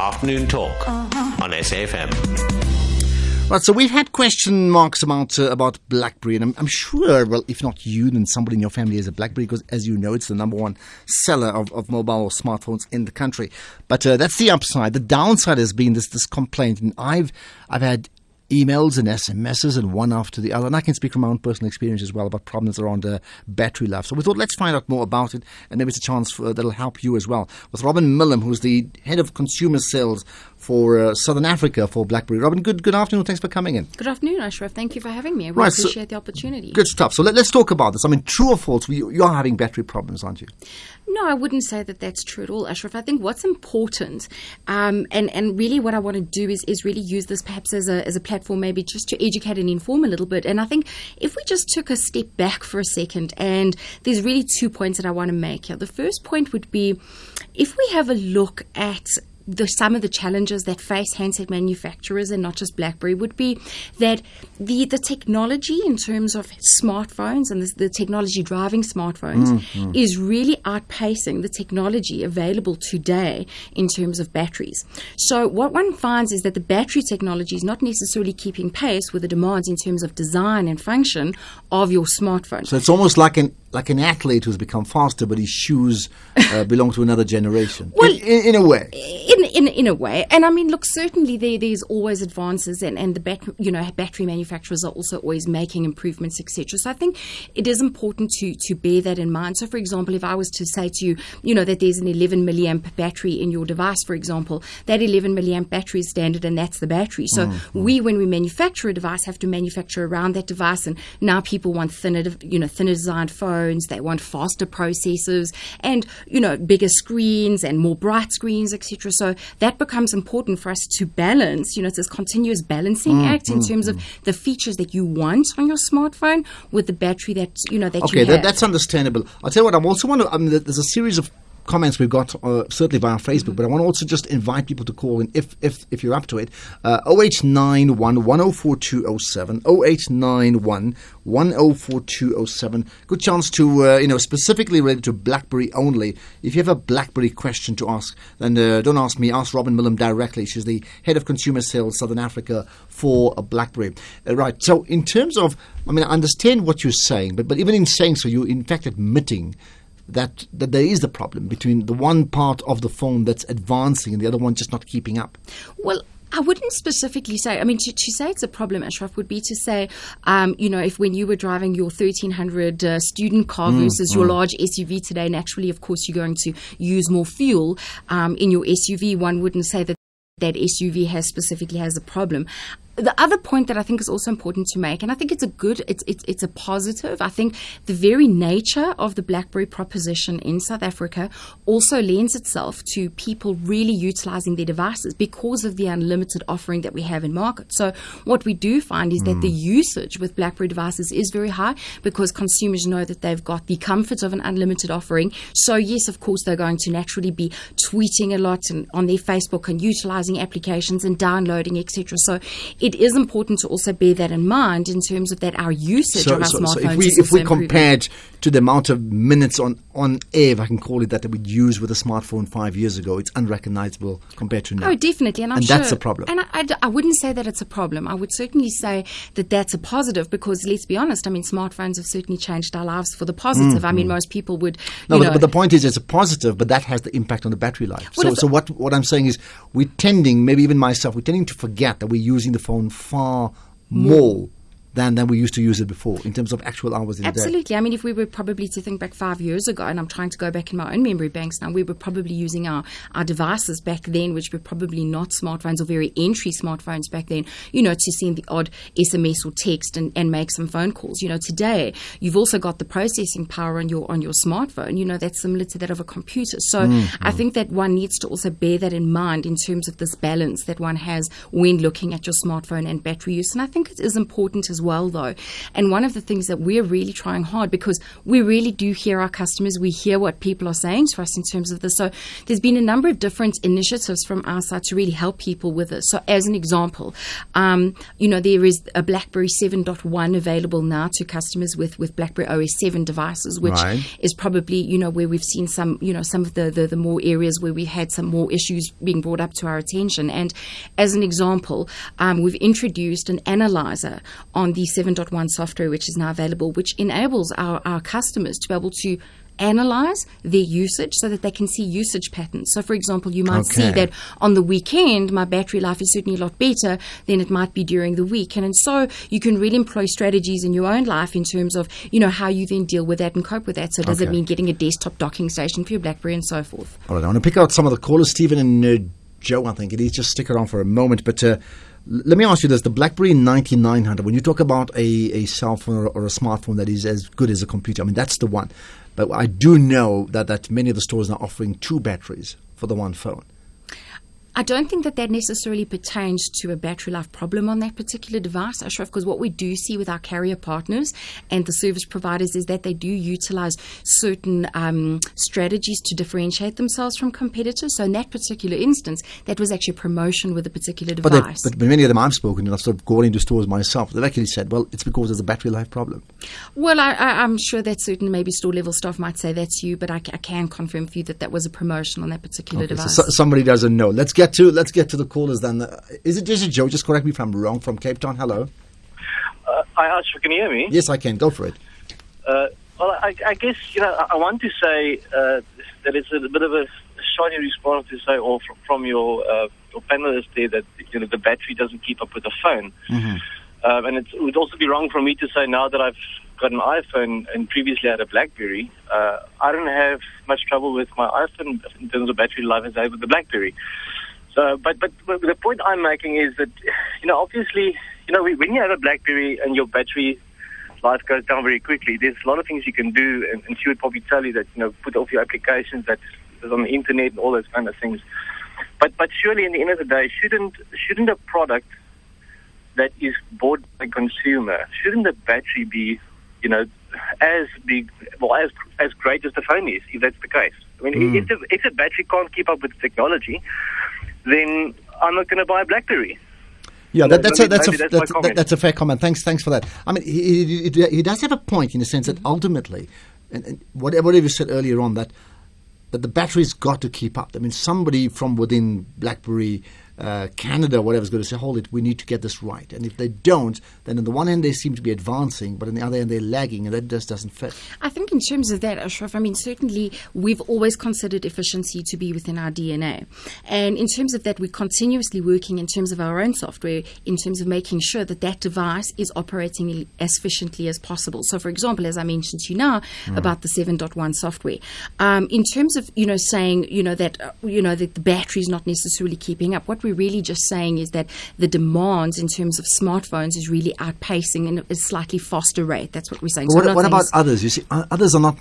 Afternoon Talk on SAFM. Right, so we've had question marks about BlackBerry, and I'm sure, well, if not you, then somebody in your family has a BlackBerry, because as you know, it's the number one seller of mobile or smartphones in the country. But that's the upside. The downside has been this complaint, and I've had emails and SMSs and one after the other, and I can speak from my own personal experience as well about problems around battery life. So we thought, let's find out more about it, and maybe it's a chance that'll help you as well. With Robin Millam, who's the head of consumer sales for Southern Africa for BlackBerry. Robin, good afternoon. Thanks for coming in. Good afternoon, Ashraf. Thank you for having me. I really appreciate the opportunity. Good stuff. So let's talk about this. I mean, true or false, you are having battery problems, aren't you? No, I wouldn't say that that's true at all, Ashraf. I think what's important, and really what I want to do is really use this perhaps as a platform, maybe just to educate and inform a little bit. And I think if we just took a step back for a second, and there's really 2 points that I want to make here. The first point would be, if we have a look at some of the challenges that face handset manufacturers, and not just BlackBerry, would be that the technology in terms of smartphones and the technology driving smartphones is really outpacing the technology available today in terms of batteries. So what one finds is that the battery technology is not necessarily keeping pace with the demands in terms of design and function of your smartphone. So it's almost like an athlete who's become faster, but his shoes belong to another generation. Well, in a way. In a way. And I mean, look, certainly there's always advances, and the battery manufacturers are also always making improvements, etc. So I think it is important to bear that in mind. So for example, if I was to say to you, that there's an 11 milliamp battery in your device, for example, that 11 milliamp battery is standard, and that's the battery. So when we manufacture a device, have to manufacture around that device, and now people want thinner designed phones, they want faster processors, and bigger screens and more bright screens, etc. So that becomes important for us to balance. It's this continuous balancing act in terms of the features that you want on your smartphone with the battery that you have. Okay, that's understandable. I'll tell you what, there's a series of comments we've got certainly via Facebook, but I want to also just invite people to call in if you're up to it. 0891 104207, 0891 104207. Good chance to specifically related to BlackBerry only. If you have a BlackBerry question to ask, then don't ask me, ask Robin Millam directly. She's the head of consumer sales Southern Africa for BlackBerry. Right. So in terms of, I understand what you're saying, but even in saying so, you're in fact admitting that there is the problem between the one part of the phone that's advancing and the other one just not keeping up. Well, I wouldn't specifically say, to say it's a problem, Ashraf, would be to say, if when you were driving your 1300 student car versus your large SUV today, naturally, of course, you're going to use more fuel in your SUV. One wouldn't say that SUV specifically has a problem. The other point that I think is also important to make, and I think it's a positive. I think the very nature of the BlackBerry proposition in South Africa also lends itself to people really utilizing their devices because of the unlimited offering that we have in market. So what we do find is that the usage with BlackBerry devices is very high because consumers know that they've got the comfort of an unlimited offering. So yes, of course, they're going to naturally be tweeting a lot and on their Facebook and utilizing applications and downloading, etc. So it is important to also bear that in mind in terms of that our usage on our smartphones is if we compared to the amount of minutes on air, if I can call it that we'd use with a smartphone 5 years ago, it's unrecognizable compared to now. Oh, definitely. And that's a problem. And I wouldn't say that it's a problem. I would certainly say that that's a positive because, let's be honest, smartphones have certainly changed our lives for the positive. Most people would... But the point is it's a positive, but that has the impact on the battery life. Well, so what I'm saying is we're tending, maybe even myself, we're tending to forget that we're using the phone far more than we used to use it before in terms of actual hours in the day. Absolutely. If we were probably to think back 5 years ago, and I'm trying to go back in my own memory banks now, we were probably using our devices back then, which were probably not smartphones or very entry smartphones back then, to send the odd SMS or text and make some phone calls. Today, you've also got the processing power on your smartphone, that's similar to that of a computer. So I think that one needs to also bear that in mind in terms of this balance that one has when looking at your smartphone and battery use. And I think it is important as as well, though. And one of the things that we're really trying hard, because we really do hear our customers, we hear what people are saying to us in terms of this. So there's been a number of different initiatives from our side to really help people with this. So as an example, there is a BlackBerry 7.1 available now to customers with BlackBerry OS 7 devices, which is probably, where we've seen some of the more areas where we had some more issues being brought up to our attention. And as an example, we've introduced an analyzer on the 7.1 software, which is now available, which enables our customers to be able to analyze their usage so that they can see usage patterns. So, for example, you might see that on the weekend, my battery life is certainly a lot better than it might be during the week. And so you can really employ strategies in your own life in terms of, how you then deal with that and cope with that. So does it mean getting a desktop docking station for your BlackBerry and so forth? All right, I want to pick out some of the callers, Stephen and Joe, I think. Just stick around for a moment. But let me ask you this. The BlackBerry 9900, when you talk about a cell phone or a smartphone that is as good as a computer, I mean, that's the one. But I do know that many of the stores are offering 2 batteries for the one phone. I don't think that necessarily pertains to a battery life problem on that particular device, Ashraf, because what we do see with our carrier partners and the service providers is that they do utilize certain strategies to differentiate themselves from competitors. So in that particular instance, that was actually a promotion with a particular device. But many of them I've spoken to, I've sort of gone into stores myself, they've actually said, well, it's because there's a battery life problem. Well, I'm sure that certain maybe store-level staff might say that's you, but I can confirm for you that was a promotion on that particular device. So somebody doesn't know. Let's get to the callers then. Is it Joe? Just correct me if I'm wrong. From Cape Town. Hello. Hi, Asher. Can you hear me? Yes, I can. Go for it. Well, I guess I want to say that it's a bit of a shoddy response to say, or from your panelists there, that the battery doesn't keep up with the phone. Mm-hmm. And it would also be wrong for me to say now that I've got an iPhone and previously had a BlackBerry, I don't have much trouble with my iPhone in terms of battery life as I have with the BlackBerry. So, but the point I'm making is that, obviously, when you have a BlackBerry and your battery life goes down very quickly, there's a lot of things you can do, and she would probably tell you that, put off your applications that is on the internet and all those kind of things. But surely, in the end of the day, shouldn't a product that is bought by a consumer, shouldn't the battery be, as big, well, as great as the phone is, if that's the case? I mean, if the battery can't keep up with the technology, then I'm not going to buy a BlackBerry. Yeah, that's a fair comment. Thanks for that. I mean, he does have a point in the sense that ultimately, and whatever you said earlier on, that the battery's got to keep up. I mean, somebody from within BlackBerry Canada, whatever, is going to say, hold it, we need to get this right. And if they don't, then on the one hand they seem to be advancing, but on the other hand they're lagging, and that just doesn't fit. I think in terms of that, Ashraf, I mean, certainly we've always considered efficiency to be within our DNA. And in terms of that, we're continuously working in terms of our own software, in terms of making sure that device is operating as efficiently as possible. So, for example, as I mentioned to you now about the 7.1 software, in terms of, saying, that the battery is not necessarily keeping up, what we're really just saying is that the demands in terms of smartphones is really outpacing in a slightly faster rate. That's what we're saying. So what about others? You see, others are not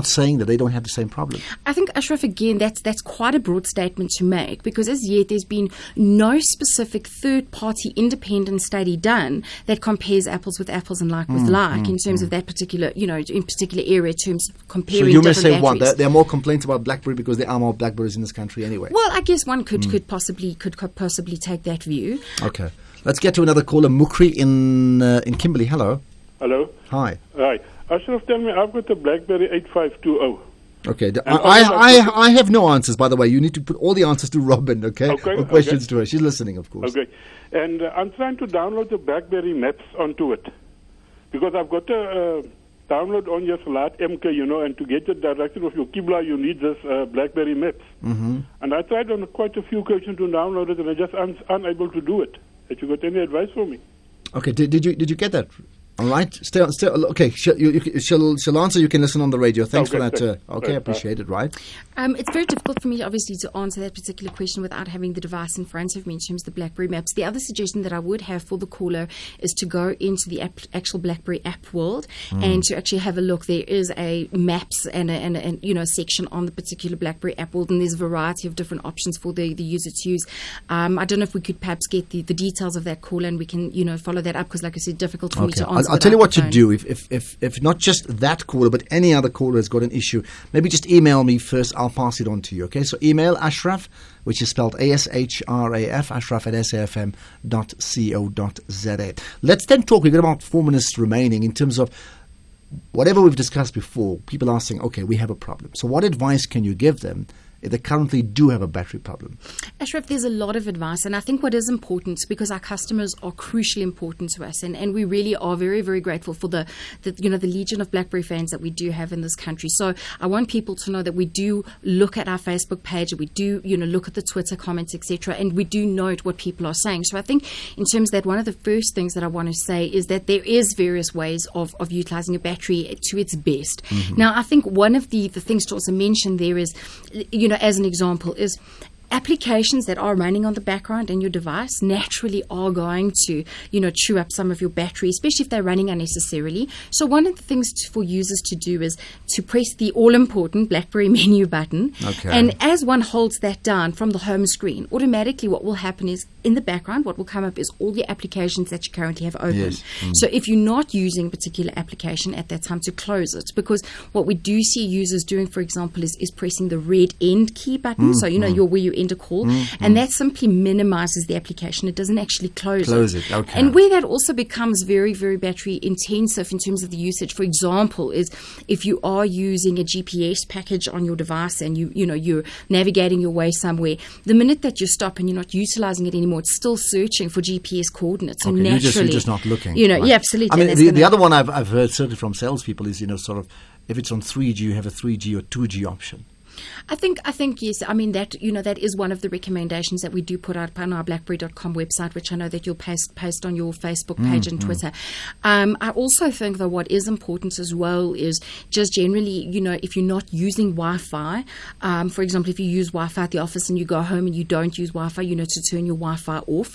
saying that they don't have the same problem. I think, Ashraf, again, that's quite a broad statement to make, because as yet there's been no specific third-party independent study done that compares apples with apples and like with like in terms of that particular, in particular area, in terms of comparing. So you may say batteries. there are more complaints about BlackBerry because there are more BlackBerries in this country anyway. Well, I guess one could possibly take that view. Okay, let's get to another caller, Mukri in Kimberley. Hello. Hello. Hi. Hi. Ashraf, tell me, I've got the BlackBerry 8520. Okay. I have no answers, by the way. You need to put all the answers to Robin, okay? Or questions to her. She's listening, of course. Okay. And I'm trying to download the BlackBerry Maps onto it, because I've got to download on your Salat MK, and to get the direction of your Qibla, you need this BlackBerry Maps. Mm-hmm. And I tried on quite a few occasions to download it, and I just unable to do it. Have you got any advice for me? Okay. Did you get that? All right. Stay. Okay. She'll answer. You can listen on the radio. Thanks for that. Okay, appreciate it. Right. It's very difficult for me, obviously, to answer that particular question without having the device in front of me in terms of the BlackBerry Maps. The other suggestion that I would have for the caller is to go into the actual BlackBerry app world and to actually have a look. There is a maps and a section on the particular BlackBerry app world, and there's a variety of different options for the user to use. I don't know if we could perhaps get the details of that caller and we can follow that up, because, like I said, difficult for me to answer. I'll tell you what to do. If not just that caller, but any other caller has got an issue, maybe just email me first. I'll pass it on to you. Okay, so email Ashraf, which is spelled ASHRAF, ashraf@safm.co.za. Let's then talk. We've got about 4 minutes remaining in terms of whatever we've discussed before. People are saying, okay, we have a problem. So what advice can you give them if they currently do have a battery problem? Ashraf, there's a lot of advice, and I think what is important, because our customers are crucially important to us, and we really are very, very grateful for the legion of BlackBerry fans that we do have in this country. So I want people to know that we do look at our Facebook page, we do look at the Twitter comments, etc., and we do note what people are saying. So I think in terms of that, one of the first things that I want to say is that there is various ways of utilizing a battery to its best. Now, I think one of the things to also mention there is, as an example, is applications that are running on the background in your device naturally are going to, chew up some of your battery, especially if they're running unnecessarily. So one of the things for users to do is to press the all-important BlackBerry menu button. Okay. And as one holds that down from the home screen, automatically what will happen is, in the background, what will come up is all the applications that you currently have open. Yes. So if you're not using a particular application at that time, to close it. Because what we do see users doing, for example, is pressing the red end key button. So, where you end a call, and that simply minimizes the application. It doesn't actually close it. Okay. And where that also becomes very, very battery intensive in terms of the usage, for example, is if you are using a GPS package on your device and you're navigating your way somewhere, the minute that you stop and you're not utilizing it anymore, it's still searching for GPS coordinates. Okay, and naturally, you're just not looking. Yeah, absolutely. I mean, the other one I've heard certainly from salespeople is, sort of, if it's on 3G, you have a 3G or 2G option. I think yes. I mean, that is one of the recommendations that we do put out on our BlackBerry.com website, which I know that you'll post on your Facebook page and Twitter. I also think that what is important as well is just generally, if you're not using Wi-Fi, for example, if you use Wi-Fi at the office and you go home and you don't use Wi-Fi, to turn your Wi-Fi off.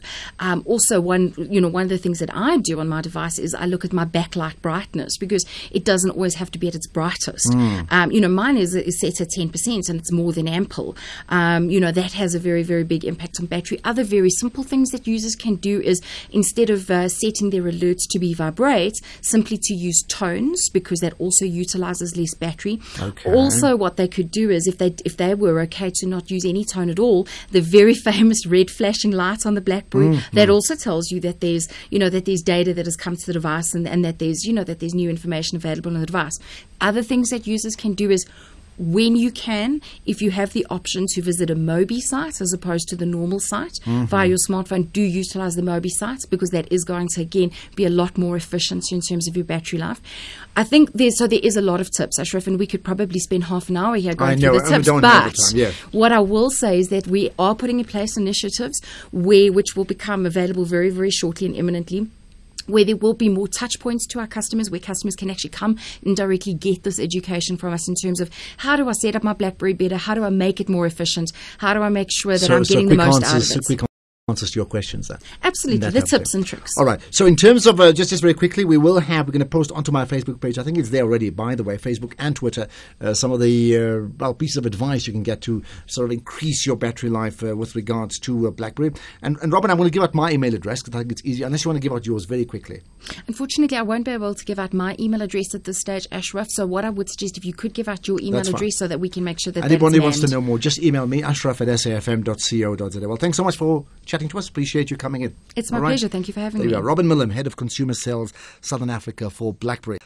Also, one of the things that I do on my device is I look at my backlight brightness, because it doesn't always have to be at its brightest. Mine is set at 10%. And it's more than ample. That has a very, very big impact on battery. Other very simple things that users can do is, instead of setting their alerts to be vibrate, simply to use tones, because that also utilizes less battery. Okay. Also, what they could do is, if they were okay to not use any tone at all, the very famous red flashing light on the BlackBerry, that also tells you that there's data that has come to the device, and that there's new information available on the device. Other things that users can do is, when you can, if you have the option to visit a Mobi site as opposed to the normal site via your smartphone, do utilize the Mobi site, because that is going to, again, be a lot more efficient in terms of your battery life. I think there is a lot of tips, Ashraf, and we could probably spend half an hour here going through the tips. But what I will say is that we are putting in place initiatives which will become available very, very shortly and imminently, where there will be more touch points to our customers, where customers can actually come and directly get this education from us in terms of, how do I set up my BlackBerry better? How do I make it more efficient? How do I make sure that I'm getting the most out of it? Answers to your questions then. Absolutely, the tips and tricks. All right. So in terms of, just very quickly, we're going to post onto my Facebook page, I think it's there already, by the way, Facebook and Twitter, some of the pieces of advice you can get to sort of increase your battery life with regards to BlackBerry. And Robin, I'm going to give out my email address, because I think it's easy, unless you want to give out yours very quickly. Unfortunately, I won't be able to give out my email address at this stage, Ashraf. So what I would suggest, if you could give out your email address so that we can make sure that anybody wants to know more, just email me, ashraf@safm.co.za. Well, thanks so much for chatting to us. Appreciate you coming in. It's my pleasure. Thank you for having me. There you are. Robin Millam, Head of Consumer Sales, Southern Africa for BlackBerry.